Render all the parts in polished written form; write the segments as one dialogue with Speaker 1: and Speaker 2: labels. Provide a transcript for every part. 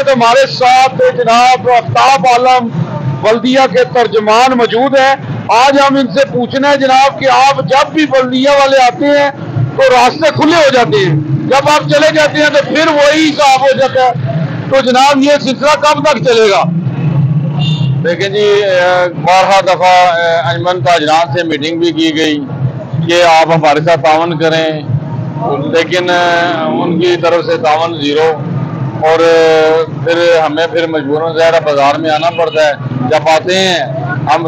Speaker 1: वक्त हमारे साथ जनाब आफ्ताब आलम बल्दिया के तर्जमान मौजूद है। आज हम इनसे पूछना है जनाब कि आप जब भी बल्दिया वाले आते हैं तो रास्ते खुले हो जाते हैं, जब आप चले जाते हैं तो फिर वही हिसाब हो जाता है, तो जनाब ये सिलसिला कब तक चलेगा?
Speaker 2: देखें जी, 12 दफ़ा अंजुमन ताजरान से मीटिंग भी की गई कि आप हमारे साथ तावन करें, लेकिन उनकी तरफ से तावन ज़ीरो। और फिर हमें मजबूरन ज़ाहिर बाज़ार में आना पड़ता है। जब आते हैं हम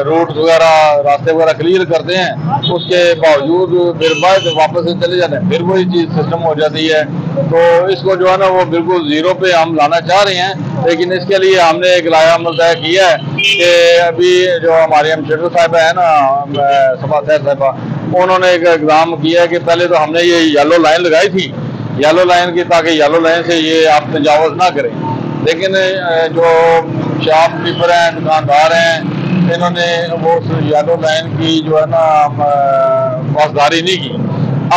Speaker 2: रूट वगैरह रास्ते वगैरह क्लियर करते हैं, उसके बावजूद फिर बाद वापस से चले जाते हैं, फिर वही चीज़ सिस्टम हो जाती है। तो इसको जो है ना वो बिल्कुल ज़ीरो पे हम लाना चाह रहे हैं, लेकिन इसके लिए हमने एक लाया अमल तय किया है कि अभी जो हमारी एडमिनिस्ट्रेटर साहिबा है ना, सभा साहिबा, उन्होंने एक इक़दाम किया है कि पहले तो हमने ये येलो लाइन लगाई थी, येलो लाइन की, ताकि येलो लाइन से ये आप तजावज़ ना करें। लेकिन जो शॉपकीपर हैं, दुकानदार हैं, इन्होंने वो येलो लाइन की जो है ना पासदारी नहीं की।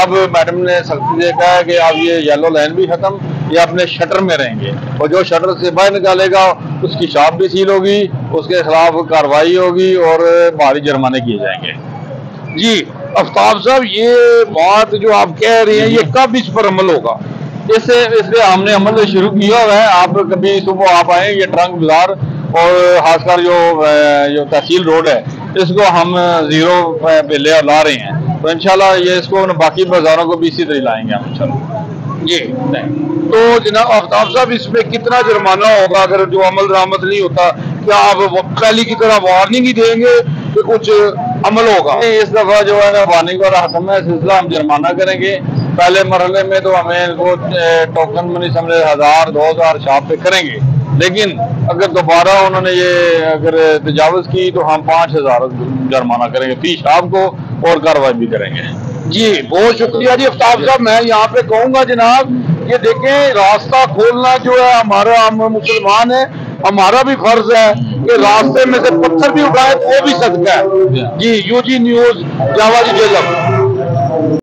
Speaker 2: अब मैडम ने सख्ती से कहा है कि अब ये येलो लाइन भी ख़त्म, ये अपने शटर में रहेंगे, और जो शटर से बाहर निकालेगा उसकी शॉप भी सील होगी, उसके खिलाफ कार्रवाई होगी और भारी जुर्माने किए जाएंगे।
Speaker 1: जी आफ्ताब साहब, ये बात जो आप कह रहे हैं ये कब इस पर अमल होगा?
Speaker 2: इस पे हमने अमल शुरू किया हुआ है। आप कभी सुबह आप आए, ये ट्रंक बाजार और खासकर जो तहसील रोड है, इसको हम ज़ीरो पे ले ला रहे हैं, तो इंशाल्लाह ये इसको बाकी बाजारों को भी इसी तरह लाएंगे हम इंशाल्लाह।
Speaker 1: जी तो जनाब आफ्ताब साहब, इसमें कितना जुर्माना होगा अगर जो अमल दरामद नहीं होता? क्या आप पहली की तरह वार्निंग ही देंगे कि कुछ अमल होगा?
Speaker 2: इस दफा जो है ना वार्निंग और हतम सिलसिला हम जुर्माना करेंगे। पहले मरहले में तो हमें इनको टोकन मनी समझे 1000 2000 शॉप पे करेंगे, लेकिन अगर दोबारा उन्होंने ये अगर तजावज़ की तो हम 5000 जुर्माना करेंगे फी शॉप को, और कार्रवाई भी करेंगे।
Speaker 1: जी बहुत शुक्रिया जी आफ्ताब साहब। मैं यहाँ पे कहूँगा जनाब, ये देखें, रास्ता खोलना जो है हमारा, हम मुसलमान है, हमारा भी फर्ज है कि रास्ते में से पत्थर भी उठाए तो वो भी सदका है। जी यूजी न्यूज़, जावा जी जेलम।